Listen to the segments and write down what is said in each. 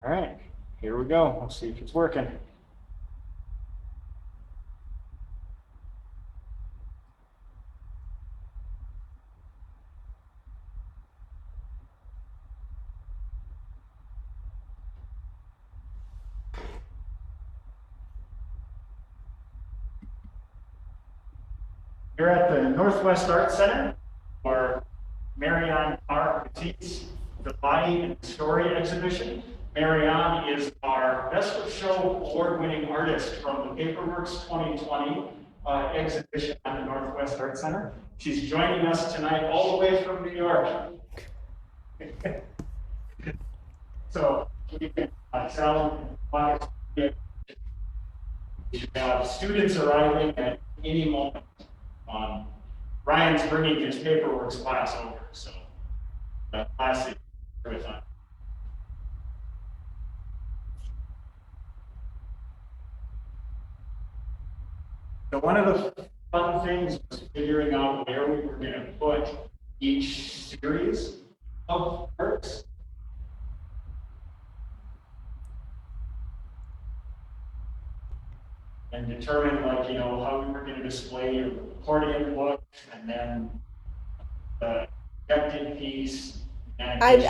All right, here we go. We'll see if it's working. You're at the Northwest Art Center for Marianne R. Petit's The Body and Story exhibition. Marianne is our Best of Show award-winning artist from the Paperworks 2020 exhibition at the Northwest Art Center. She's joining us tonight all the way from New York. So we can tell we have students arriving at any moment. Ryan's bringing his Paperworks class over, so that class is very fun. So one of the fun things was figuring out where we were going to put each series of works. And determine, like, how we were going to display your accordion book, and then the objective piece. And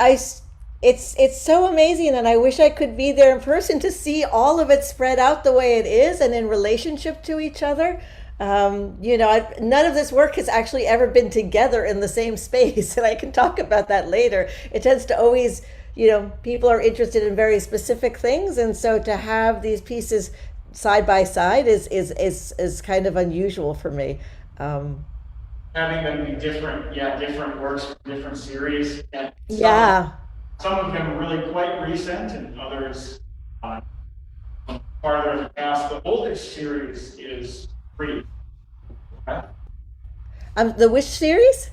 it's so amazing, and I wish I could be there in person to see all of it spread out the way it is and in relationship to each other. None of this work has actually ever been together in the same space, and I can talk about that later. It tends to always, people are interested in very specific things, and so to have these pieces side by side is kind of unusual for me. Having them be different works from different series, and some of them really quite recent, and others farther in the past. The oldest series is free. Okay? The which series?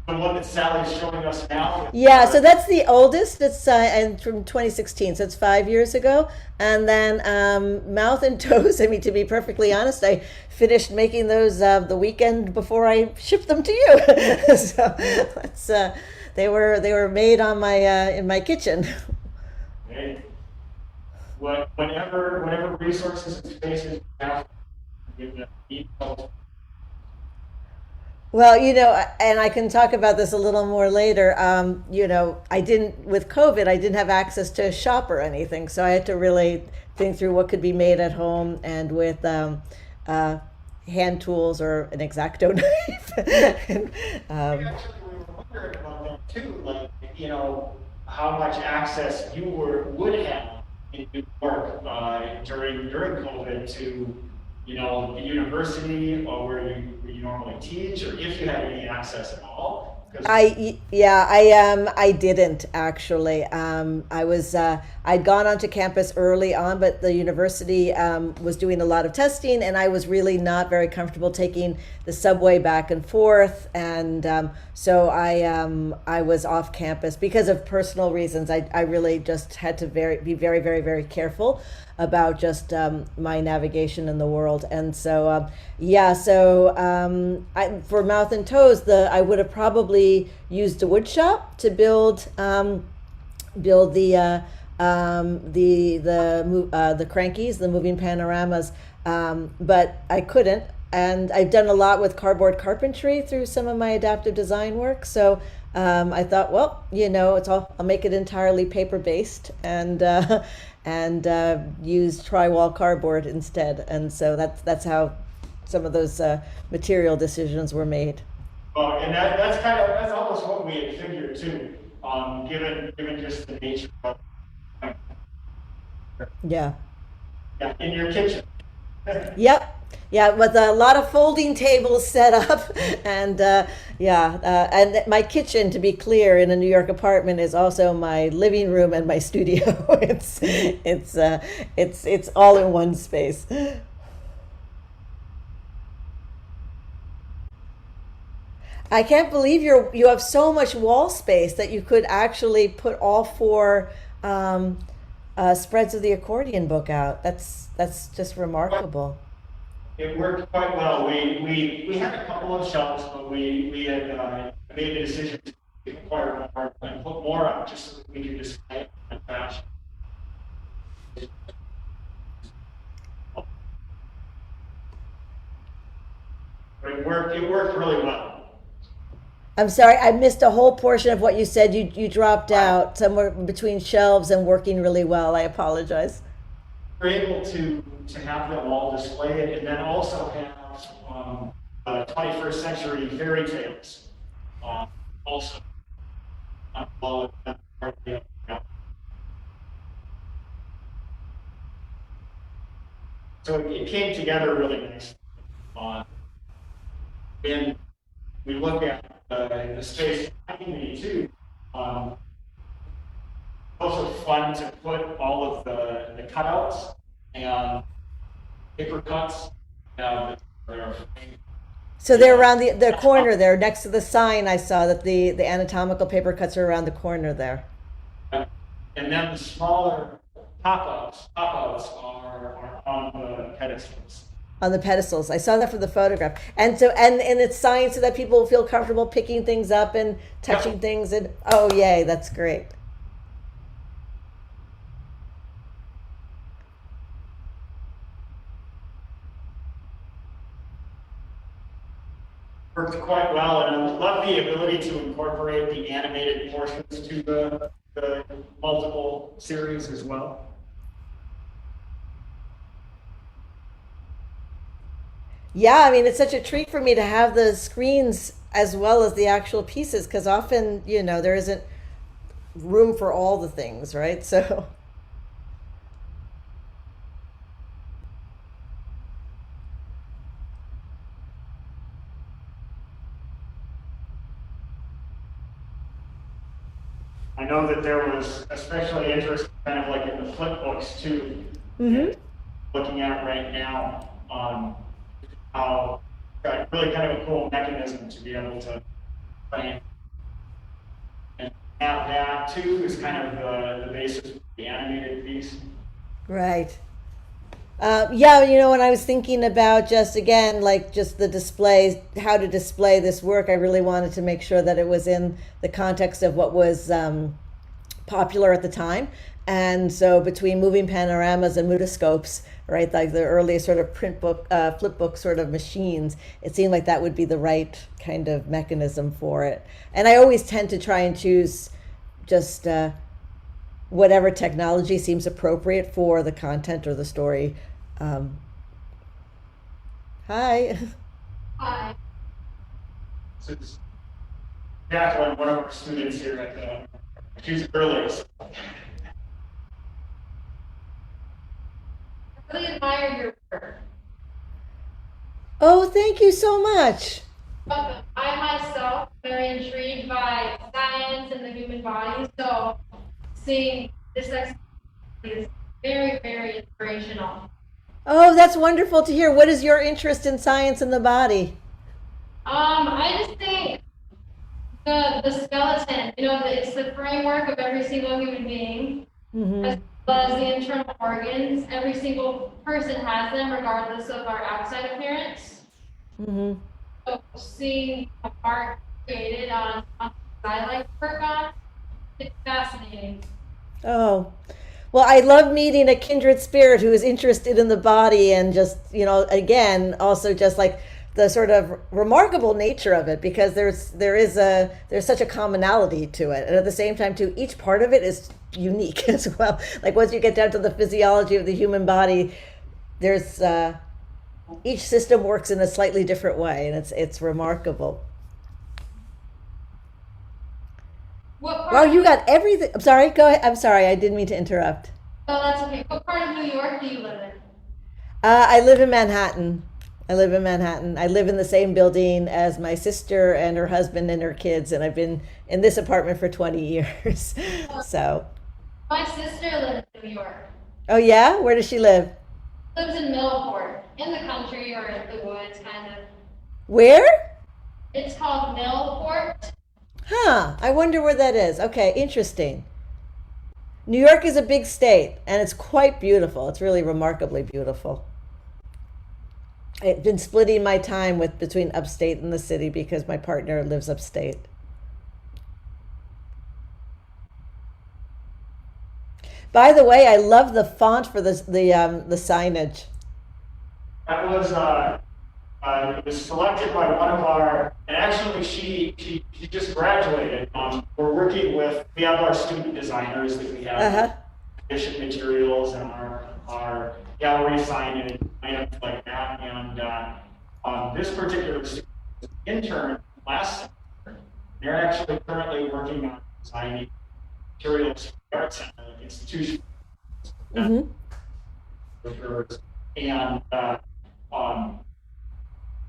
The one that Sally's showing us now. Yeah, so that's the oldest. It's and from 2016, so it's 5 years ago. And then Mouth and Toes. I mean, to be perfectly honest, I finished making those the weekend before I shipped them to you. So that's they were made on my in my kitchen. Okay. Whatever resources and spaces you have, give them details. Well, and I can talk about this a little more later. With COVID, I didn't have access to a shop or anything. So I had to really think through what could be made at home and with hand tools or an X-Acto knife. Actually, we were wondering about that too, like, how much access you would have in New York during COVID to the university, or where you normally teach, or if you had any access at all? I didn't actually. I'd gone onto campus early on, but the university was doing a lot of testing, and I was really not very comfortable taking the subway back and forth, and so I was off campus because of personal reasons. I really just had to be very, very, very careful about just my navigation in the world. And so for Mouth and Toes, I would have probably used a wood shop to build the crankies, the moving panoramas, but I couldn't. And I've done a lot with cardboard carpentry through some of my adaptive design work. So I thought, well, I'll make it entirely paper based and use tri-wall cardboard instead. And so that's how some of those material decisions were made. Well, and that's almost what we had figured too, given just the nature of Yeah, in your kitchen. Yep. Yeah, with a lot of folding tables set up, and and my kitchen, to be clear, in a New York apartment is also my living room and my studio. It's all in one space. I can't believe you have so much wall space that you could actually put all four spreads of the accordion book out. That's just remarkable. It worked quite well. We had a couple of shelves, but we had made the decision to acquire more and put more up just so that we could display it in fashion. It worked really well. I'm sorry, I missed a whole portion of what you said. You dropped out somewhere between shelves and working really well. I apologize. We're able to have them all displayed and then also have 21st century fairy tales also. Well, so it came together really nicely. When we look at the space behind me too, also fun to put all of the cutouts and paper cuts. They're So they're around the corner there, next to the sign. I saw that the anatomical paper cuts are around the corner there. and then the smaller pop-outs are on the pedestals. On the pedestals. I saw that from the photograph. And so and it's signed so that people will feel comfortable picking things up and touching things and oh yay, that's great. Worked quite well, and I love the ability to incorporate the animated portions to the multiple series as well. Yeah, I mean, it's such a treat for me to have the screens as well as the actual pieces because often, there isn't room for all the things, right? So, I know that there was especially interest kind of like in the flip books too. mhm. Looking at right now on how really kind of a cool mechanism to be able to plan and have that too is kind of the basis of the animated piece. Right. Yeah, when I was thinking about just again, like just the displays, how to display this work, I really wanted to make sure that it was in the context of what was popular at the time. And so between moving panoramas and mutoscopes, right, like the earliest sort of print book, flip book sort of machines, it seemed like that would be the right kind of mechanism for it. And I always tend to try and choose just whatever technology seems appropriate for the content or the story. Hi. Hi. So this, Jacqueline, one of our students here at she's early. So. I really admire your work. Oh, thank you so much. Welcome. I myself am very intrigued by science and the human body, so seeing this exercise is very, very inspirational. Oh, that's wonderful to hear. What is your interest in science and the body? I just think the skeleton, it's the framework of every single human being, as well as the internal organs. Every single person has them, regardless of our outside appearance. Mm-hmm. So seeing art created on I like to work on, it's fascinating. Oh, well, I love meeting a kindred spirit who is interested in the body and just, again, also just like the sort of remarkable nature of it because there's such a commonality to it. And at the same time, too, each part of it is unique as well. Like once you get down to the physiology of the human body, there's each system works in a slightly different way, and it's remarkable. What part Wow, of you got everything. I'm sorry. Go ahead. I'm sorry. I didn't mean to interrupt. Oh, that's okay. What part of New York do you live in? I live in Manhattan. I live in Manhattan. I live in the same building as my sister and her husband and her kids, and I've been in this apartment for 20 years. So, My sister lives in New York. oh yeah, where does she live? Lives in Millport, in the country or in the woods, kind of. Where? It's called Millport. Huh. I wonder where that is. Okay, interesting. New York is a big state, and it's quite beautiful. It's really remarkably beautiful. I've been splitting my time between upstate and the city because my partner lives upstate. By the way, I love the font for the signage. That was it was selected by one of our, and actually she just graduated. We're working with, we have our student designers that we have, efficient materials and our gallery signage, items like that. And this particular student intern last semester, they're actually currently working on designing materials for the art center institution. And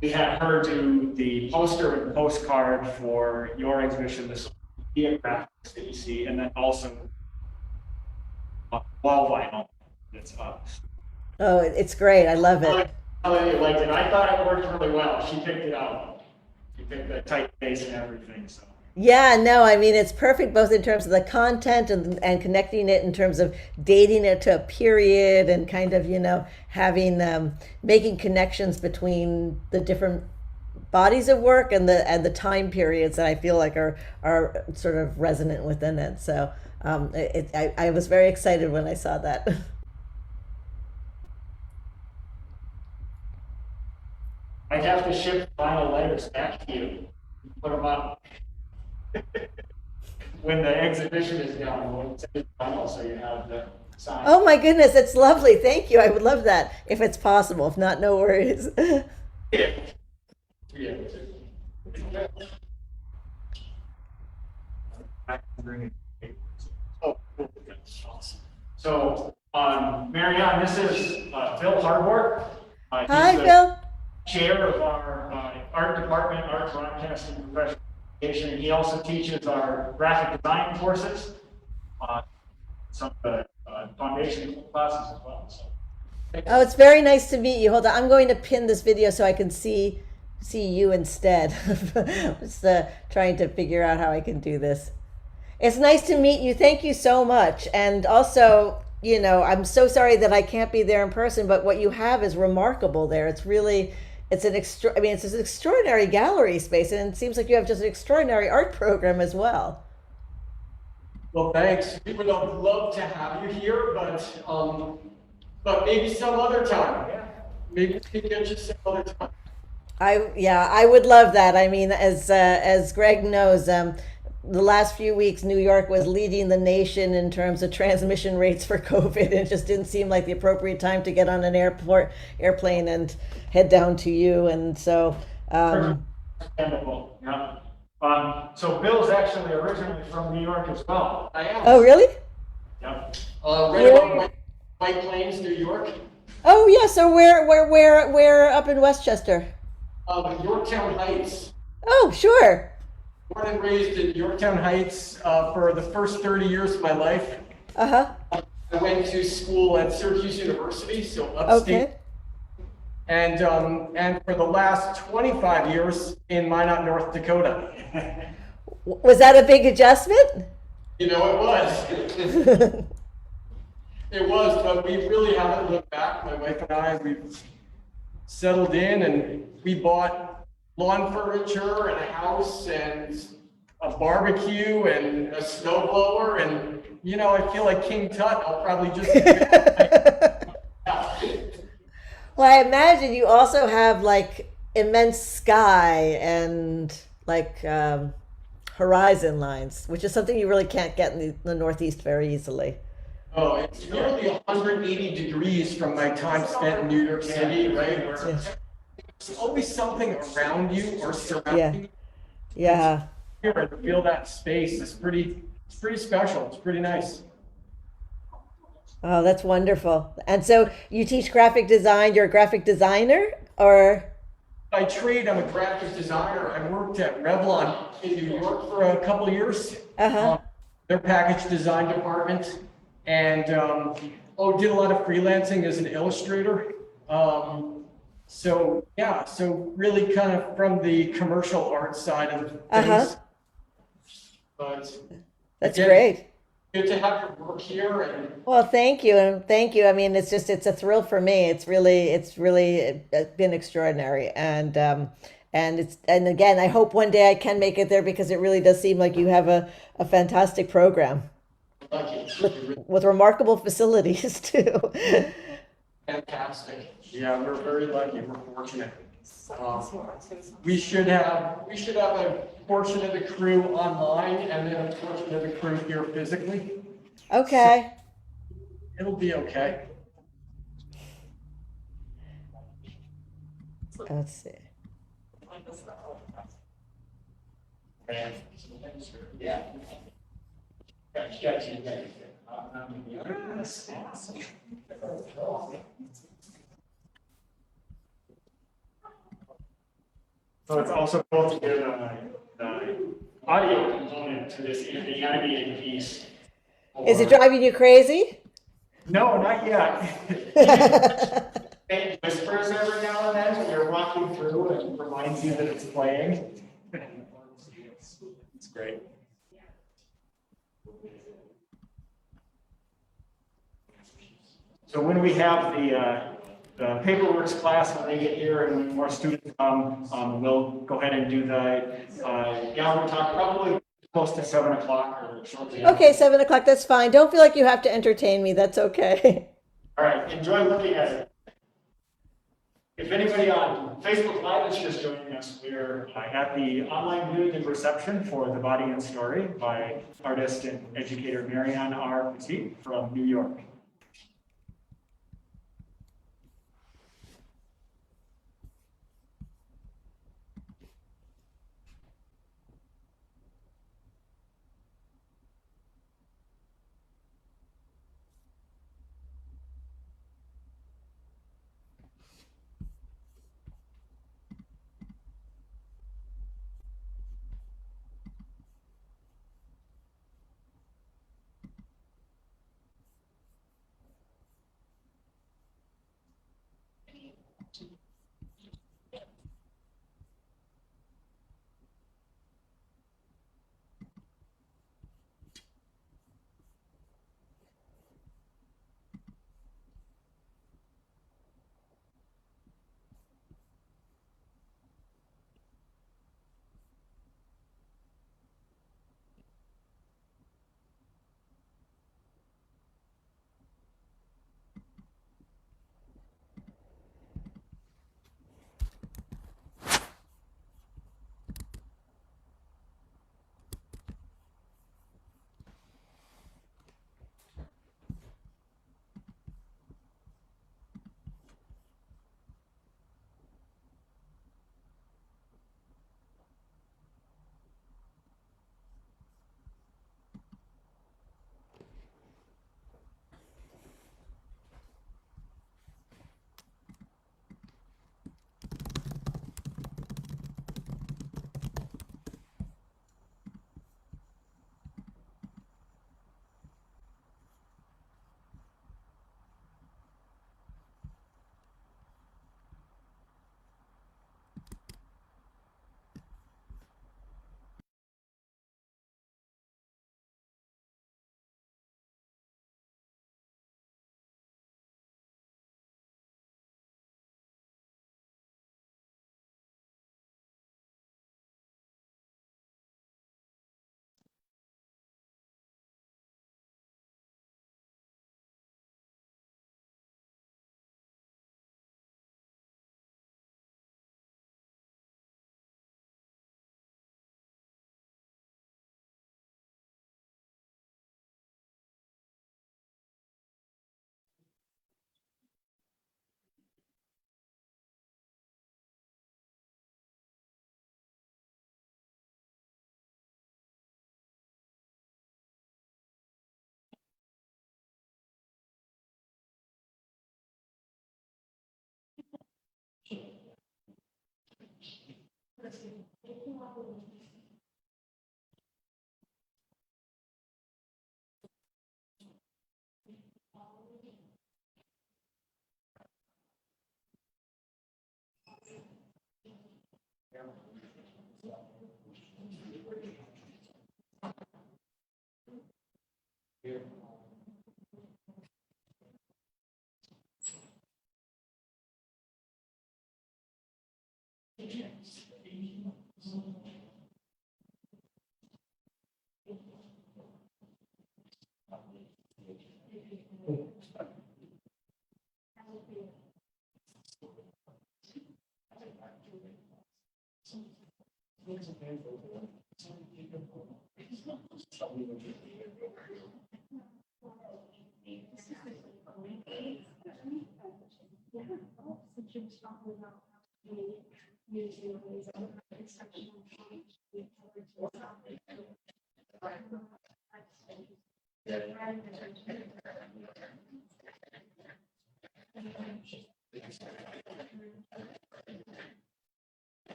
we had her do the poster and postcard for your exhibition, this media graphics that you see, and then also wall vinyl that's up. Oh, it's great. I love it. I really liked it. I thought it worked really well. She picked it out. She picked the typeface and everything. So. Yeah, no, I mean, it's perfect both in terms of the content and connecting it in terms of dating it to a period and kind of, having, making connections between the different bodies of work and the time periods that I feel like are sort of resonant within it. So I was very excited when I saw that. I'd have to ship vinyl letters back to you, put them up. When the exhibition is done, we'll send it vinyl so you have the sign. Oh my goodness, that's lovely. Thank you. I would love that if it's possible. If not, no worries. Yeah. Oh, cool. That's awesome. So, Marianne, this is Phil Hardwart. Hi, Phil. Chair of our art department, art broadcasting professional education. He also teaches our graphic design courses, some of the foundation classes as well. So. Oh, it's very nice to meet you. Hold on, I'm going to pin this video so I can see you instead. Just trying to figure out how I can do this. It's nice to meet you. Thank you so much. And also, I'm so sorry that I can't be there in person, but what you have is remarkable there. It's really, it's an extraordinary gallery space, and it seems like you have just an extraordinary art program as well. Well, thanks. We would love to have you here, but maybe some other time. Yeah. Maybe we can get you some other time. I would love that. I mean, as Greg knows, the last few weeks, New York was leading the nation in terms of transmission rates for COVID. It just didn't seem like the appropriate time to get on an airplane and head down to you. And so, Understandable. Yeah. So Bill's actually originally from New York as well. I am. Oh, really? Yep. Right about White Plains, New York. Oh, yeah. So where up in Westchester? Yorktown Heights. Oh, sure. Born and raised in Yorktown Heights for the first 30 years of my life. Uh-huh. I went to school at Syracuse University, so upstate. Okay. And for the last 25 years in Minot, North Dakota. Was that a big adjustment? It was. It was, but we really haven't looked back. My wife and I, we've settled in and we bought lawn furniture and a house and a barbecue and a snowblower, and I feel like King Tut. I'll probably just Well, I imagine you also have like immense sky and like horizon lines, which is something you really can't get in the Northeast very easily. Oh, it's nearly 180 degrees from my time spent in New York City, right? Where there's always something around you or surrounding you. Yeah. Here and feel that space is pretty special. It's pretty nice. Oh, that's wonderful. And so you teach graphic design. You're a graphic designer, or? By trade, I'm a graphic designer. I worked at Revlon in New York for a couple of years. Their package design department, and did a lot of freelancing as an illustrator. So really kind of from the commercial art side of things. But that's again, great. Good to have your work here. And well, thank you. I mean, it's a thrill for me. It's really been extraordinary. And again, I hope one day I can make it there, because it really does seem like you have a fantastic program with remarkable facilities too. Fantastic. Yeah, we're very lucky. We're fortunate. We should have a portion of the crew online and then a portion of the crew here physically. Okay. It'll be okay. Let's see. Yeah. So it's also cool to get the audio component to this the animated piece. Is it driving you crazy? No, not yet. It whispers every now and then when you're walking through and reminds you that it's playing. It's great. So when we have the paperworks class, when they get here and when more students come, we'll go ahead and do the, yeah, we'll talk probably close to 7 o'clock or shortly after. Okay, 7 o'clock, that's fine. Don't feel like you have to entertain me, that's okay. All right, enjoy looking at it. If anybody on Facebook Live is just joining us, we're at the online viewing and reception for The Body and Story by artist and educator Marianne R. Petit from New York.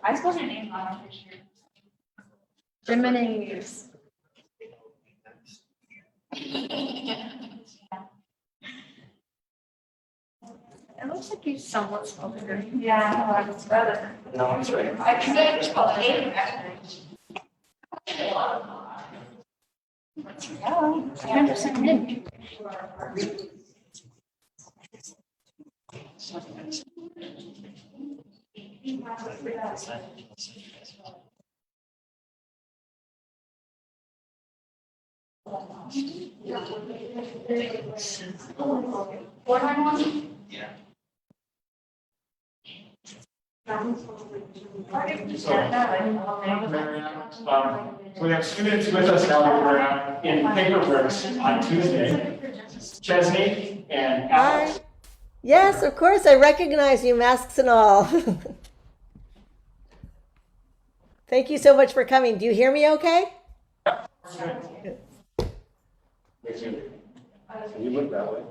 I suppose your name on it. Gemini's. It looks like you somewhat smoker. Yeah, I know, it's better. No, it's right. I think I just called it yeah, 10% mint. What I want? So we have students with us now in Paperworks on Tuesday. Chesney and Alex. Hi. Yes, of course. I recognize you, masks and all. Thank you so much for coming. Do you hear me okay? You look that way.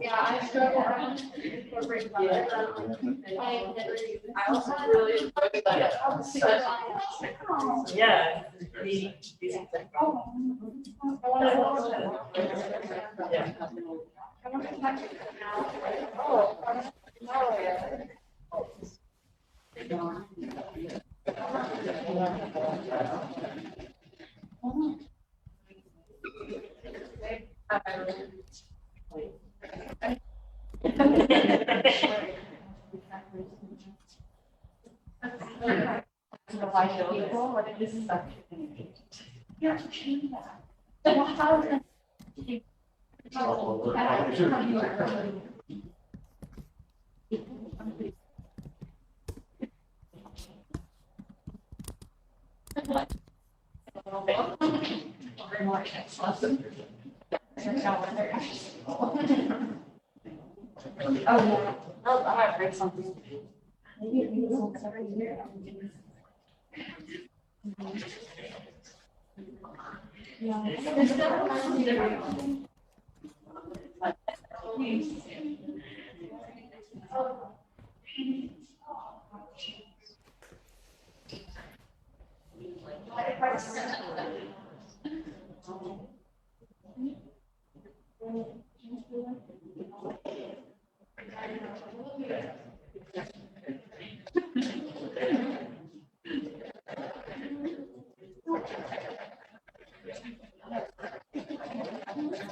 Yeah, I struggle. I also really enjoy that. Yeah. I might break something.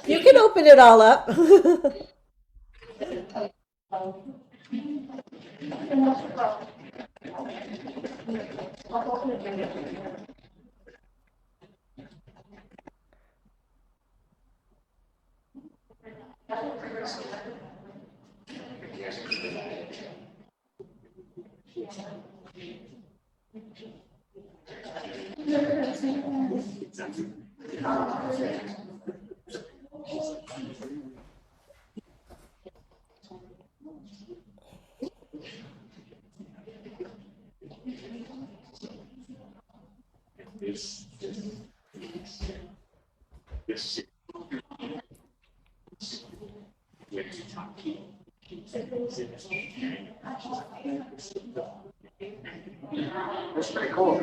You can open it all up. That's pretty cool.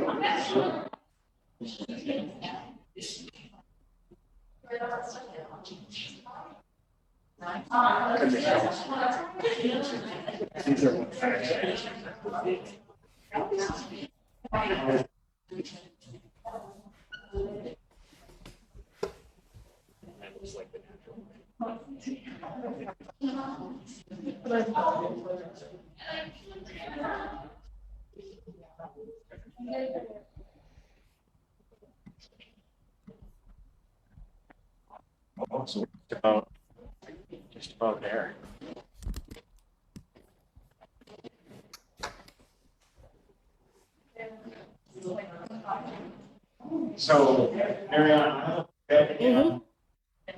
So just about there. So, Marianne,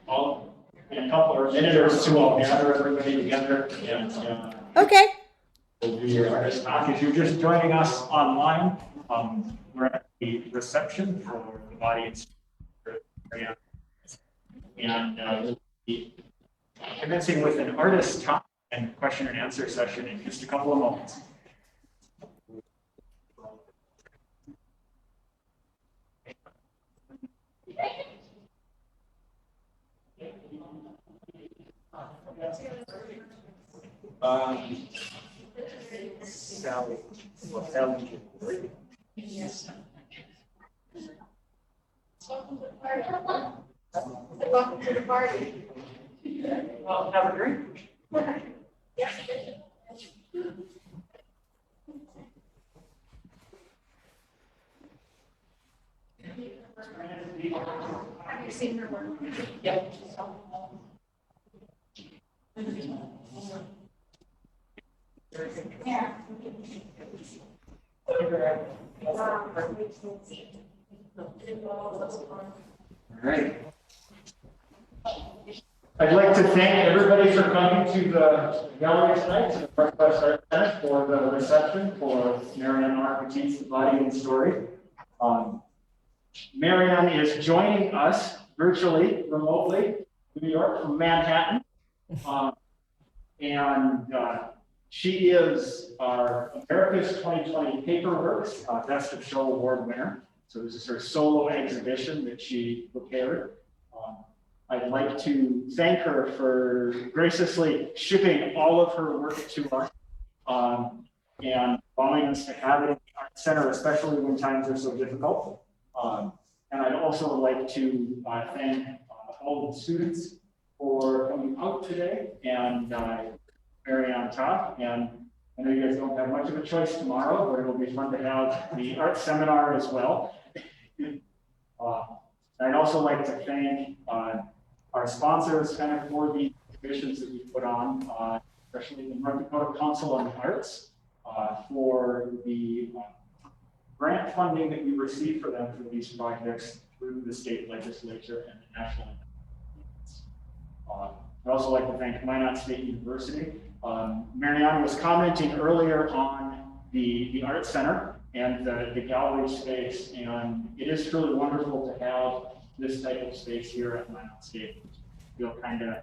all in couple or minute or two, I'll gather everybody together and Okay. we'll do your artist talk. If you're just joining us online, we're at the reception for the body and spirit area. And we'll be commencing with an artist talk and question and answer session in just a couple of moments. Sally. Sally. Welcome to the party. Well, have a drink. Have you seen her work? Yep. Yeah. All right. I'd like to thank everybody for coming to the gallery tonight, to the Northwest Art Center for the reception for Marianne R. Petit's The Body and Story. Marianne is joining us virtually, remotely, New York, from Manhattan. She is our America's 2020 Paperworks Best of Show Award winner. So this is her solo exhibition that she prepared. I'd like to thank her for graciously shipping all of her work to us and allowing us to have it in the Art Center, especially when times are so difficult. And I'd also like to thank all the students for coming out today and Marianne talk. And I know you guys don't have much of a choice tomorrow, but it'll be fun to have the art seminar as well. I'd also like to thank our sponsors kind of for the exhibitions that we put on, especially the North Dakota Council on the Arts for the grant funding that we receive for them for these projects through the state legislature and the national. I'd also like to thank Minot State University. Marianne was commenting earlier on the Art Center and the gallery space, and it is truly wonderful to have this type of space here at Minot State. I feel kind of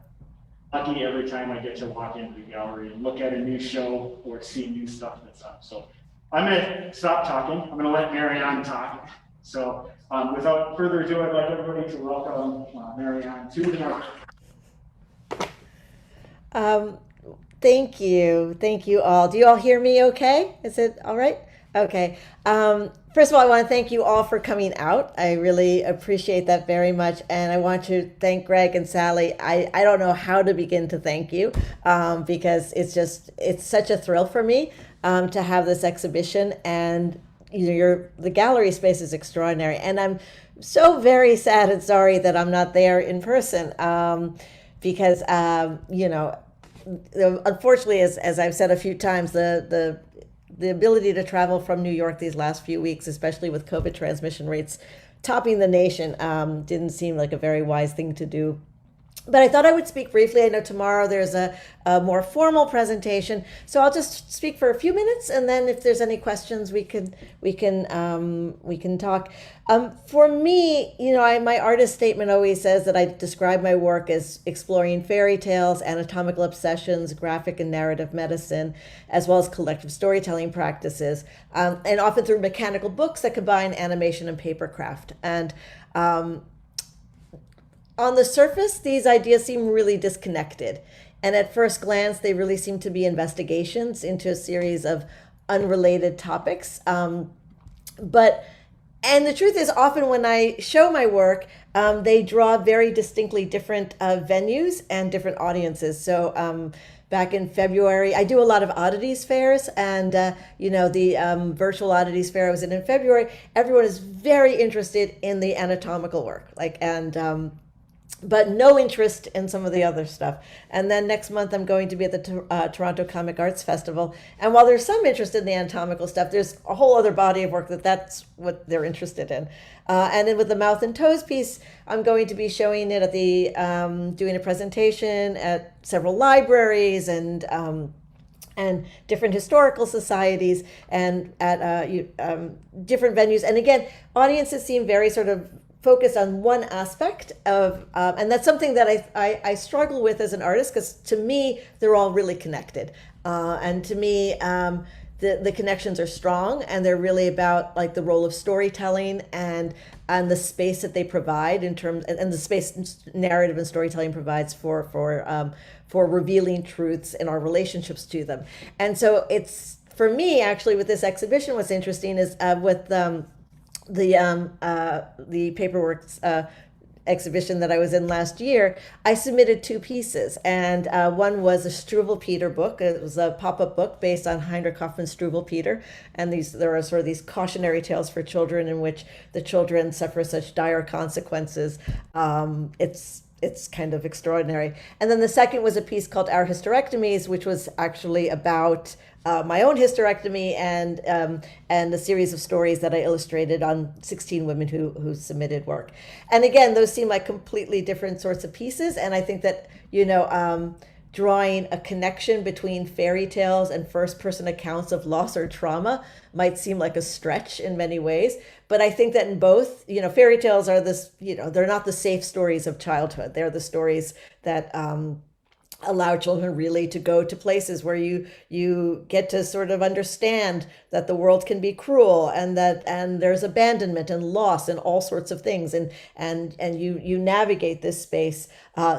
lucky every time I get to walk into the gallery and look at a new show or see new stuff that's up. So I'm going to stop talking. I'm going to let Marianne talk. So without further ado, I'd like everybody to welcome Marianne to the Thank you. Thank you all. Do you all hear me okay? Is it all right? Okay. First of all, I want to thank you all for coming out. I really appreciate that very much. And I want to thank Greg and Sally. I don't know how to begin to thank you because it's such a thrill for me to have this exhibition. And the gallery space is extraordinary. And I'm so very sad and sorry that I'm not there in person because, unfortunately, as I've said a few times, the ability to travel from New York these last few weeks, especially with COVID transmission rates topping the nation, didn't seem like a very wise thing to do. But I thought I would speak briefly. I know tomorrow there's a more formal presentation, so I'll just speak for a few minutes, and then if there's any questions, we can talk. For me, my artist statement always says that I describe my work as exploring fairy tales, anatomical obsessions, graphic and narrative medicine, as well as collective storytelling practices, and often through mechanical books that combine animation and papercraft. And on the surface, these ideas seem really disconnected. And at first glance, they really seem to be investigations into a series of unrelated topics. And the truth is, often when I show my work, they draw very distinctly different venues and different audiences. So back in February, I do a lot of oddities fairs, and the virtual oddities fair I was in February, everyone is very interested in the anatomical work. but no interest in some of the other stuff. And then next month, I'm going to be at the Toronto Comic Arts Festival. And while there's some interest in the anatomical stuff, there's a whole other body of work that's what they're interested in. And then with the Mouth and Toes piece, I'm going to be showing it at the, doing a presentation at several libraries and different historical societies and at different venues. And again, audiences seem very sort of focused on one aspect of, and that's something that I struggle with as an artist, because to me, they're all really connected. And to me, the connections are strong, and they're really about like the role of storytelling and the space that they provide in terms, and the space narrative and storytelling provides for revealing truths in our relationships to them. And so it's, for me, actually, with this exhibition, what's interesting is with the Paperworks exhibition that I was in last year, I submitted 2 pieces, and one was a Struwwelpeter book. It was a pop-up book based on Heinrich Hoffmann's Struwwelpeter, and there are sort of these cautionary tales for children in which the children suffer such dire consequences. It's kind of extraordinary. And then the second was a piece called Our Hysterectomies, which was actually about my own hysterectomy and a series of stories that I illustrated on 16 women who submitted work. And again, those seem like completely different sorts of pieces. And I think that, drawing a connection between fairy tales and first-person accounts of loss or trauma might seem like a stretch in many ways. But I think that in both, fairy tales are this, they're not the safe stories of childhood. They're the stories that allow children really to go to places where you get to sort of understand that the world can be cruel, and there's abandonment and loss and all sorts of things, and you navigate this space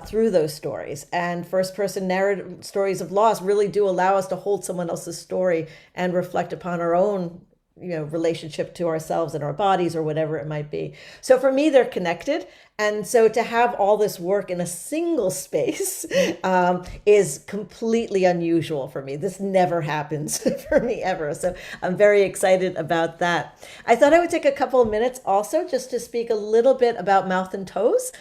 through those stories. And first person narrative stories of loss really do allow us to hold someone else's story and reflect upon our own relationship to ourselves and our bodies, or whatever it might be. So for me, they're connected. And so to have all this work in a single space is completely unusual for me. This never happens for me ever. So I'm very excited about that. I thought I would take a couple of minutes also just to speak a little bit about Mouth and Toes.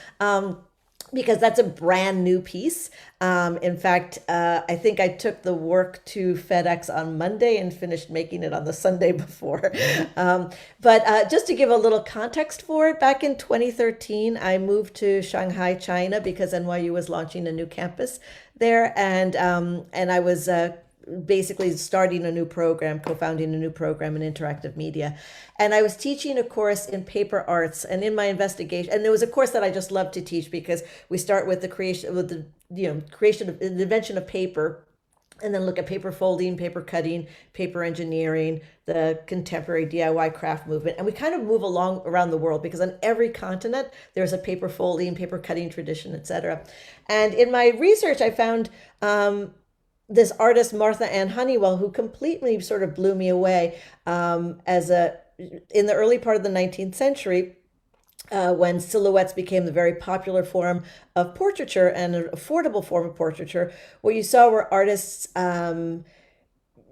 Because that's a brand new piece. In fact, I think I took the work to FedEx on Monday and finished making it on the Sunday before. But just to give a little context for it, back in 2013, I moved to Shanghai, China, because NYU was launching a new campus there, and I was basically starting a new program, co-founding a new program in interactive media. And I was teaching a course in paper arts, and in my investigation, and it was a course that I just love to teach because we start with the invention of paper, and then look at paper folding, paper cutting, paper engineering, the contemporary DIY craft movement. And we kind of move along around the world, because on every continent, there's a paper folding, paper cutting tradition, etc. And in my research, I found this artist, Martha Ann Honeywell, who completely sort of blew me away in the early part of the 19th century, when silhouettes became the very popular form of portraiture and an affordable form of portraiture. What you saw were artists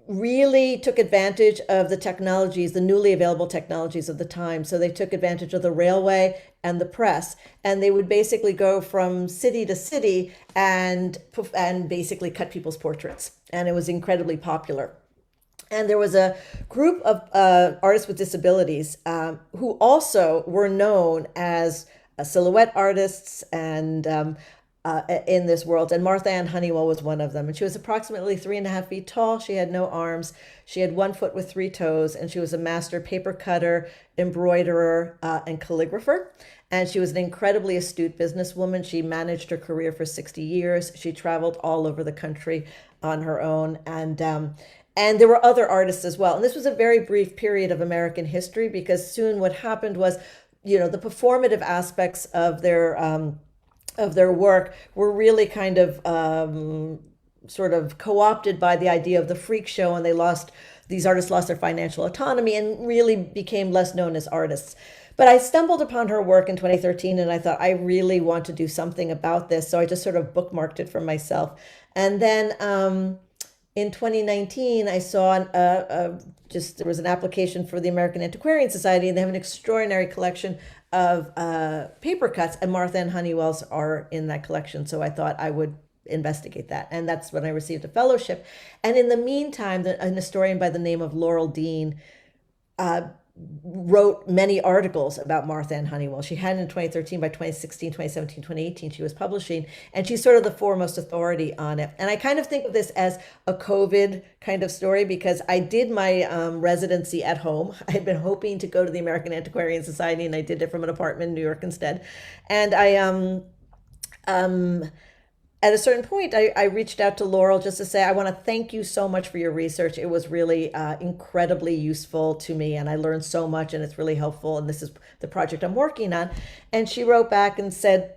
really took advantage of the technologies, the newly available technologies of the time. So they took advantage of the railway and the press, and they would basically go from city to city and basically cut people's portraits. And it was incredibly popular. And there was a group of artists with disabilities who also were known as silhouette artists and in this world. And Martha Ann Honeywell was one of them. And she was approximately 3.5 feet tall. She had no arms. She had 1 foot with 3 toes. And she was a master paper cutter, embroiderer, and calligrapher. And she was an incredibly astute businesswoman. She managed her career for 60 years. She traveled all over the country on her own. And there were other artists as well. And this was a very brief period of American history, because soon what happened was, the performative aspects of their work were really kind of sort of co-opted by the idea of the freak show, and these artists lost their financial autonomy and really became less known as artists. But I stumbled upon her work in 2013, and I thought, I really want to do something about this. So I just sort of bookmarked it for myself. And then in 2019, I saw there was an application for the American Antiquarian Society, and they have an extraordinary collection of paper cuts, and Martha Ann Honeywell's are in that collection. So I thought I would investigate that, and that's when I received a fellowship. And in the meantime, an historian by the name of Laurel Dean wrote many articles about Martha Ann Honeywell. She had in 2013, by 2016, 2017, 2018, she was publishing, and she's sort of the foremost authority on it. And I kind of think of this as a COVID kind of story, because I did my residency at home. I had been hoping to go to the American Antiquarian Society, and I did it from an apartment in New York instead. And at a certain point, I reached out to Laurel just to say, I want to thank you so much for your research. It was really incredibly useful to me, and I learned so much, and it's really helpful, and this is the project I'm working on. And she wrote back and said,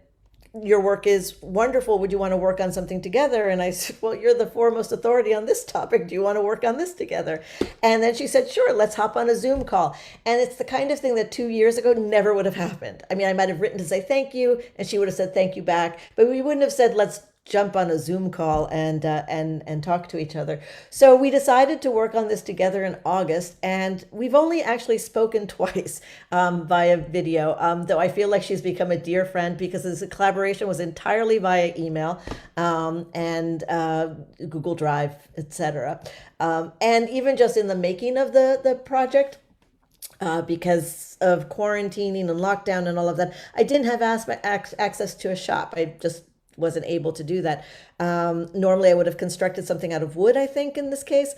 your work is wonderful. Would you want to work on something together? And I said, well, you're the foremost authority on this topic. Do you want to work on this together? And then she said, sure, let's hop on a Zoom call. And it's the kind of thing that 2 years ago never would have happened. I mean, I might have written to say thank you, and she would have said thank you back, but we wouldn't have said, let's jump on a Zoom call and talk to each other. So we decided to work on this together in August, and we've only actually spoken twice via video, though I feel like she's become a dear friend, because this collaboration was entirely via email and Google Drive, etc. And even just in the making of the project, because of quarantining and lockdown and all of that, I didn't have access to a shop. I just wasn't able to do that. Normally I would have constructed something out of wood, I think, in this case.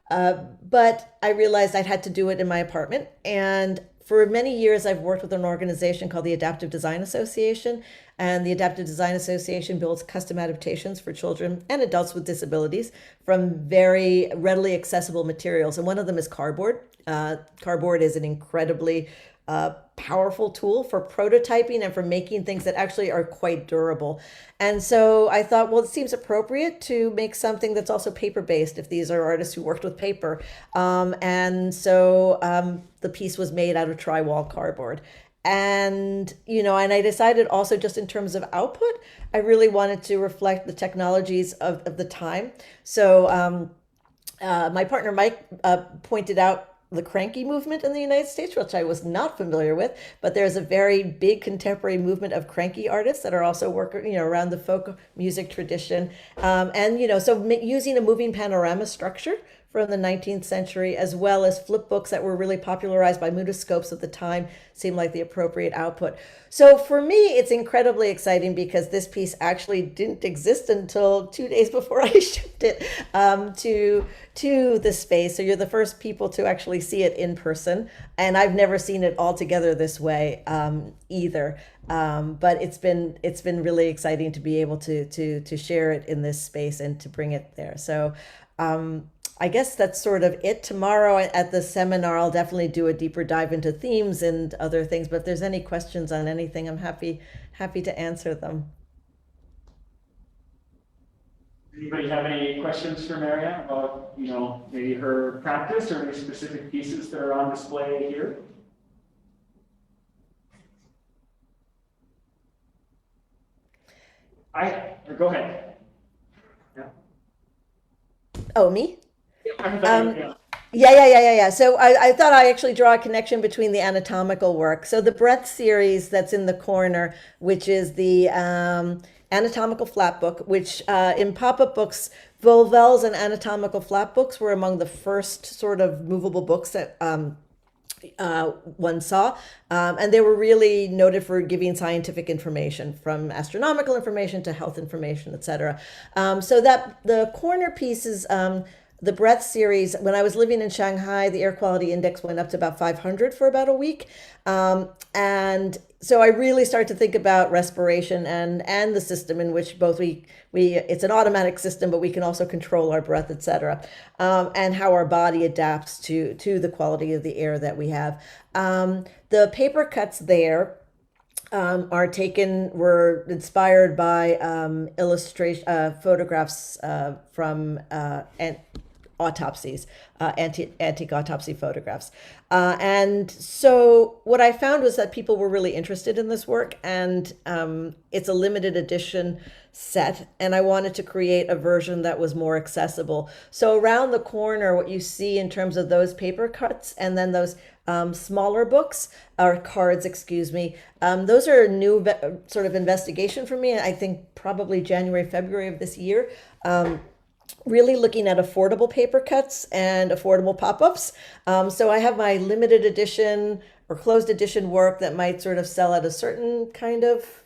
But I realized I'd had to do it in my apartment. And for many years, I've worked with an organization called the Adaptive Design Association. And the Adaptive Design Association builds custom adaptations for children and adults with disabilities from very readily accessible materials. And one of them is cardboard. Cardboard is an incredibly powerful tool for prototyping and for making things that actually are quite durable. And so I thought, well, it seems appropriate to make something that's also paper-based if these are artists who worked with paper. And so the piece was made out of tri-wall cardboard. And, and I decided also, just in terms of output, I really wanted to reflect the technologies of the time. So my partner, Mike, pointed out the cranky movement in the United States, which I was not familiar with, but there's a very big contemporary movement of cranky artists that are also working, around the folk music tradition. And, so using a moving panorama structure from the 19th century, as well as flip books that were really popularized by mutoscopes at the time, seemed like the appropriate output. So for me, it's incredibly exciting, because this piece actually didn't exist until 2 days before I shipped it to the space. So you're the first people to actually see it in person, and I've never seen it all together this way either. But it's been really exciting to be able to share it in this space and to bring it there. So I guess that's sort of it. Tomorrow at the seminar, I'll definitely do a deeper dive into themes and other things. But if there's any questions on anything, I'm happy to answer them. Anybody have any questions for Marianne about, maybe her practice or any specific pieces that are on display here? Go ahead. Yeah. Oh, me? Yeah. Yeah. So I thought I actually draw a connection between the anatomical work. So the breadth series that's in the corner, which is the anatomical flat book, which in pop-up books, Volvels and anatomical flat books were among the first sort of movable books that one saw. And they were really noted for giving scientific information, from astronomical information to health information, etc. So that the corner pieces, the breadth series, when I was living in Shanghai, the air quality index went up to about 500 for about a week. And so I really started to think about respiration and the system in which both it's an automatic system, but we can also control our breath, etc. And how our body adapts to the quality of the air that we have. The paper cuts there were inspired by photographs from autopsies, antique autopsy photographs. And so what I found was that people were really interested in this work, and it's a limited edition set, and I wanted to create a version that was more accessible. So around the corner, what you see in terms of those paper cuts and then those smaller books or cards, excuse me, those are a new sort of investigation for me. I think probably January, February of this year. Really looking at affordable paper cuts and affordable pop-ups. So I have my limited edition or closed edition work that might sort of sell at a certain kind of,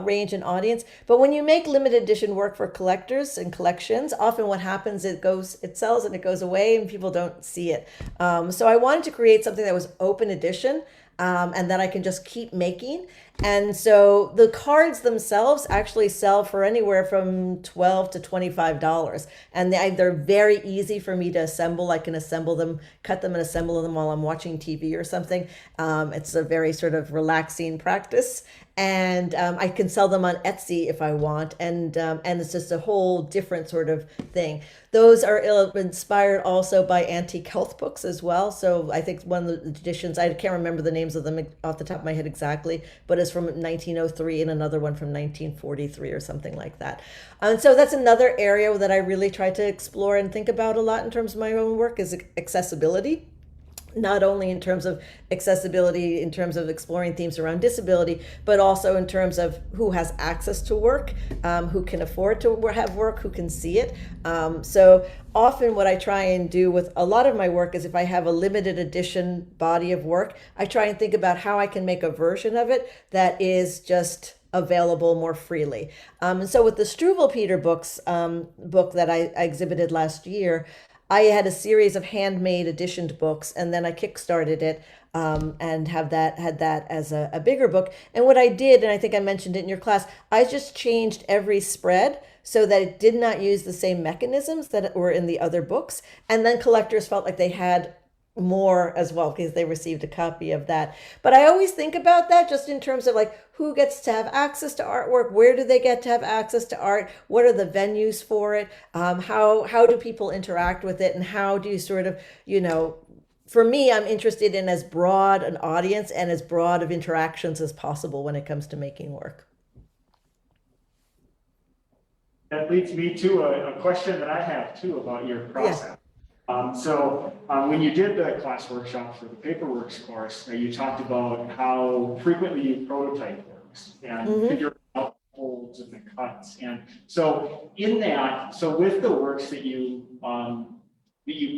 range and audience. But when you make limited edition work for collectors and collections, often what happens, it sells and it goes away and people don't see it. So I wanted to create something that was open edition, and that I can just keep making. And so the cards themselves actually sell for anywhere from $12 to $25. And they're very easy for me to assemble. I can assemble them, cut them and assemble them while I'm watching TV or something. It's a very sort of relaxing practice. And I can sell them on Etsy if I want, and it's just a whole different sort of thing. Those are inspired also by antique health books as well. So I think one of the editions, I can't remember the names of them off the top of my head exactly, but it's from 1903 and another one from 1943 or something like that. And so that's another area that I really try to explore and think about a lot in terms of my own work is accessibility. Not only in terms of accessibility, in terms of exploring themes around disability, but also in terms of who has access to work, who can afford to have work, who can see it. So often what I try and do with a lot of my work is if I have a limited edition body of work, I try and think about how I can make a version of it that is just available more freely. And so with the Struvel Peter book that I exhibited last year, I had a series of handmade editioned books, and then I kickstarted it and had that as a bigger book. And what I did, and I think I mentioned it in your class, I just changed every spread so that it did not use the same mechanisms that were in the other books. And then collectors felt like they had more as well because they received a copy of that. But I always think about that just in terms of like who gets to have access to artwork, where do they get to have access to art, what are the venues for it, how do people interact with it, and how do you sort of, for me, I'm interested in as broad an audience and as broad of interactions as possible when it comes to making work. That leads me to a question that I have too about your process. Yeah. When you did the class workshop for the Paperworks course, you talked about how frequently you prototype works and figure out the holds and the cuts. And so in that, so with the works that you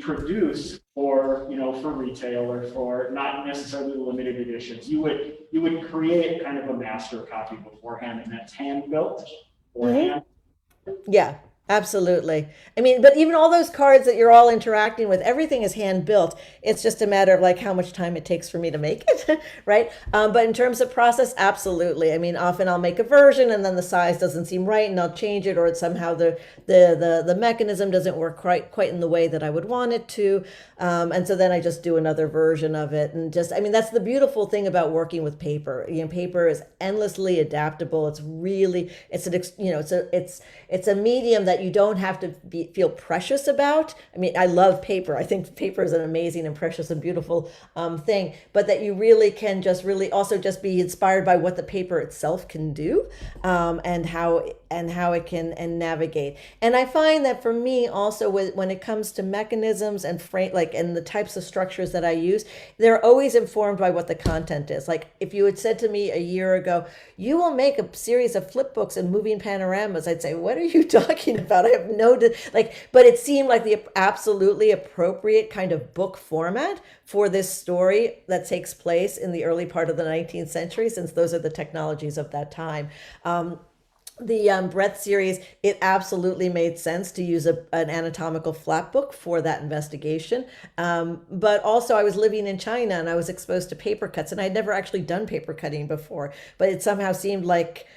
produce for for retail or for not necessarily limited editions, you would create kind of a master copy beforehand, and that's hand built or hand. Yeah. Absolutely. I mean, but even all those cards that you're all interacting with, everything is hand built. It's just a matter of like how much time it takes for me to make it, right? But in terms of process, absolutely. I mean, often I'll make a version and then the size doesn't seem right and I'll change it, or it's somehow the mechanism doesn't work quite in the way that I would want it to. And so then I just do another version of it. And that's the beautiful thing about working with paper. Paper is endlessly adaptable. It's really, it's a medium that you don't have to feel precious about. I mean, I love paper. I think paper is an amazing and precious and beautiful thing, but that you really can just be inspired by what the paper itself can do, and how it can navigate. And I find that for me also when it comes to mechanisms and and the types of structures that I use, they're always informed by what the content is. Like if you had said to me a year ago, you will make a series of flip books and moving panoramas, I'd say, what are you talking about? I have but it seemed like the absolutely appropriate kind of book format for this story that takes place in the early part of the 19th century, since those are the technologies of that time. The Breadth series, it absolutely made sense to use an anatomical flat book for that investigation. But also I was living in China and I was exposed to paper cuts, and I'd never actually done paper cutting before, but it somehow seemed like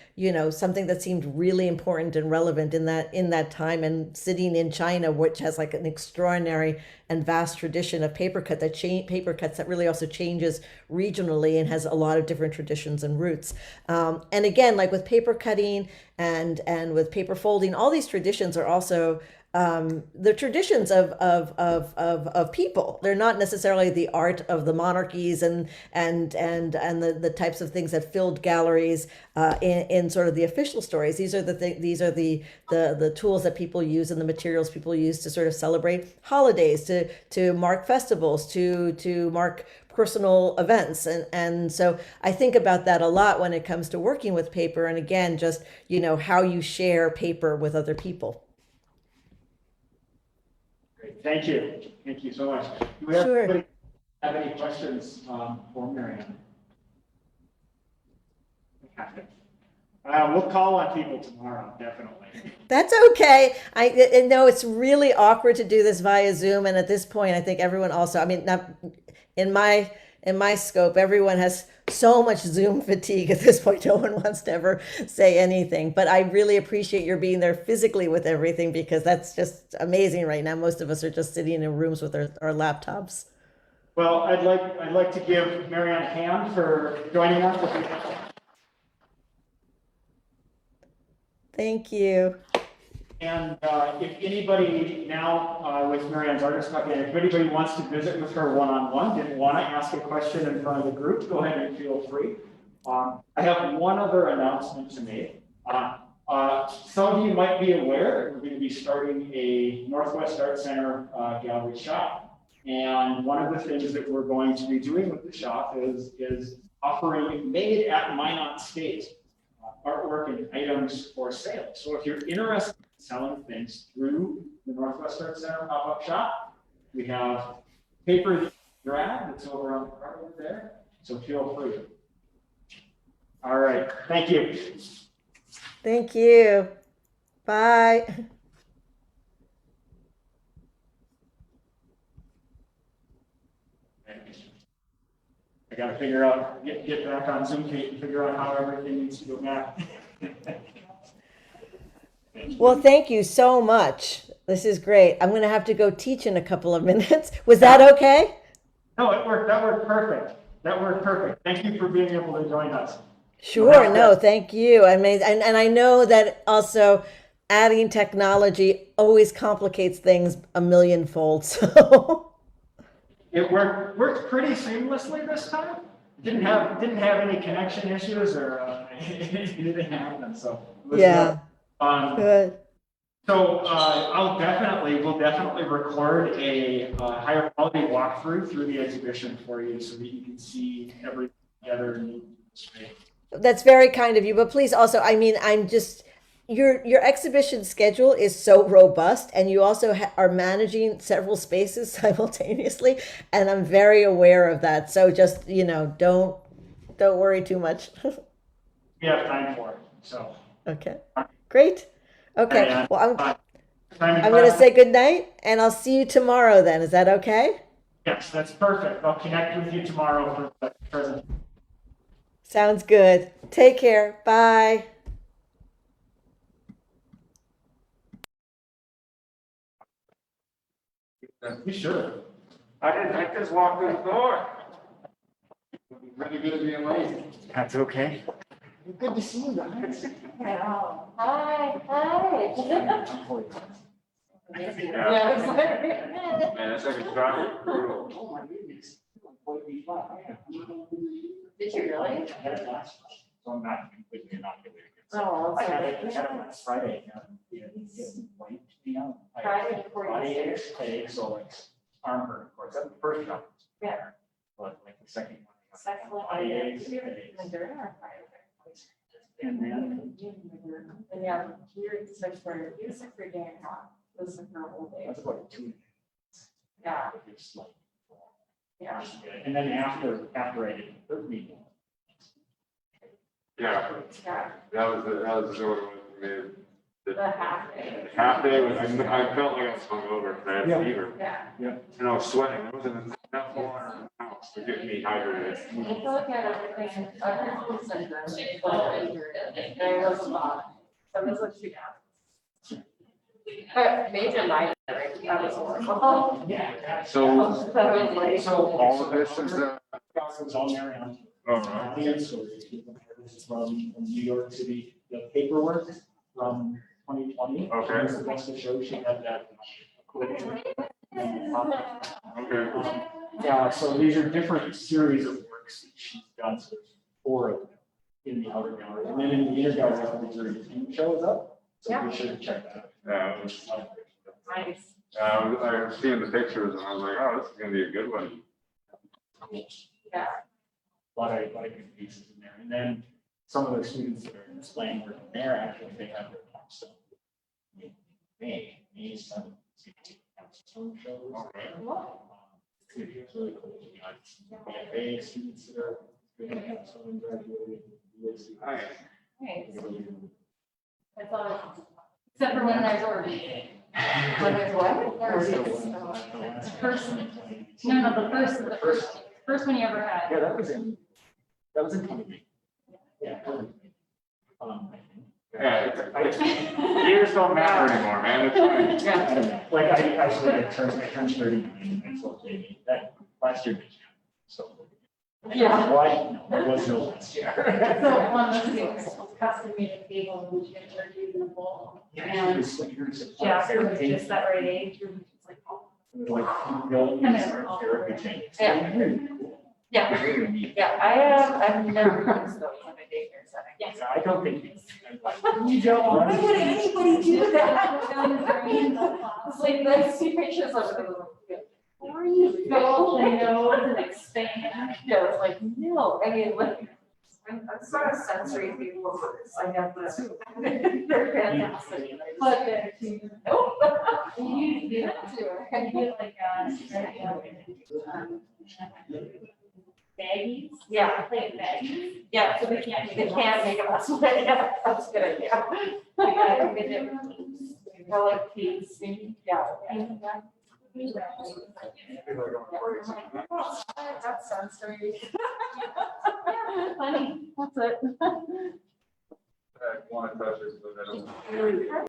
something that seemed really important and relevant in that time. And sitting in China, which has like an extraordinary and vast tradition of paper cuts that really also changes regionally and has a lot of different traditions and roots. And again, like with paper cutting and with paper folding, all these traditions are also the traditions of people. They're not necessarily the art of the monarchies and the types of things that filled galleries in sort of the official stories. These are these are the tools that people use and the materials people use to sort of celebrate holidays, to mark festivals, to mark personal events. And so I think about that a lot when it comes to working with paper. And again, just, how you share paper with other people. Great. Thank you. Thank you so much. Do we have, Sure. anybody have any questions for Marianne? We'll call on people tomorrow, definitely. That's okay. I know it's really awkward to do this via Zoom, and at this point, I think everyone also. I mean, not in my scope, everyone has so much Zoom fatigue at this point. No one wants to ever say anything. But I really appreciate your being there physically with everything, because that's just amazing right now. Most of us are just sitting in rooms with our laptops. Well, I'd like to give Marianne a hand for joining us. Thank you. And if anybody now, with Marianne's artist copy, if anybody wants to visit with her one-on-one, didn't want to ask a question in front of the group, go ahead and feel free. I have one other announcement to make. Some of you might be aware that we're going to be starting a Northwest Art Center gallery shop. And one of the things that we're going to be doing with the shop is offering made at Minot State artwork and items for sale. So if you're interested in selling things through the Northwest Art Center pop-up shop, we have paper that you can grab that's over on the card over there. So feel free. All right. Thank you. Thank you. Bye. I got to figure out, get back on Zoom and figure out how everything needs to go back. Well, thank you so much. This is great. I'm going to have to go teach in a couple of minutes. Was that okay? No, it worked. That worked perfect. That worked perfect. Thank you for being able to join us. Sure. No, thank you. I mean, and I know that also adding technology always complicates things a millionfold. So it worked pretty seamlessly this time. Didn't have any connection issues or anything happen. So it was yeah, good. good. So we'll definitely record a higher quality walkthrough through the exhibition for you, so that you can see everything together in space. That's very kind of you, but please also, I mean, I'm just, your exhibition schedule is so robust, and you also are managing several spaces simultaneously, and I'm very aware of that. So just, don't worry too much. We have time for it. So Okay, great. Okay, and, well, I'm going to say good night, and I'll see you tomorrow then. Is that okay? Yes, that's perfect. I'll connect with you tomorrow for the present. Sounds good. Take care. Bye. You should. I just walked through the door. Really good at being late. That's okay. Good to see you guys. Oh, hi, hi. Man, that's like a chocolate brutal. Oh my goodness. Did you really? So I'm not completely inoculated. Oh, I okay. had it last Friday. Friday before you Body aches, so like arm hurt, of course. That's the first job. Yeah. But like the second one. Second one, Body I aches, did. headaches. Moderna or Pfizer? And then And yeah, you're sick for a day and a half. This is her whole day. that's about 2 minutes. Yeah, It's like, yeah. and then after I did the third meeting. Yeah, Yeah, that was the short one for me. the half day. Half day was, I felt like I was hungover, because I had Yeah. fever, Yeah. and I was sweating. There wasn't enough water in the house to get me hydrated. I feel like I had everything, other flu syndrome, but injured, and I was a lot. So it was like 2 hours. But major minor, that was horrible. Yeah. So, So I was like. all of this is, It was all Marianne. oh, right. So from New York City, the paperwork from 2020. Okay. She was the best of show. She had that. Okay. Yeah, so these are different series of works that she's done, so there's 4 of them in the outer gallery. And then in the inner gallery, there's a team shows up, so be sure to check that out. Nice. I was seeing the pictures and I was like, oh, this is gonna be a good one. Yeah. A lot of good pieces in there. And then some of the students that are displaying work in there, actually, they have their capstone. May 7th. Capstone shows. It's really cool. They students that are doing capstone graduating. Nice. Nice. That's all. Except for when there's orgy. When there's what? First, no, the first one you ever had. Yeah, that was in 2020. Yeah. Yeah, years don't matter anymore, man. It's fine. Yeah. I don't know. Like I turned 39 and so maybe that last year. So. Yeah. Why? No, there was no last year. So one of the things was custom made a table and she had turkey in the bowl. And Jasper was just that right age. It was like, oh. Like, therapy change. Yeah. Yeah. Really neat. Yeah, I've never used those in a daycare setting. Yes. I don't think it's. You don't want Why would anybody do that? It's It's like, I see pictures of it. How are you? Go, they know, and expand. Yeah, it's like, no, I mean, like, I'm sort of sensory people, I have this. They're fantastic. But there too. Oh. You do that too. You do like, baggies. Yeah. Play baggies. Yeah, So they can't. they can't make a mess of it, yeah, that's a good idea. Yeah, they did. Or like kids, yeah. That's sensory. Funny. That's it. I want to touch it, but I don't.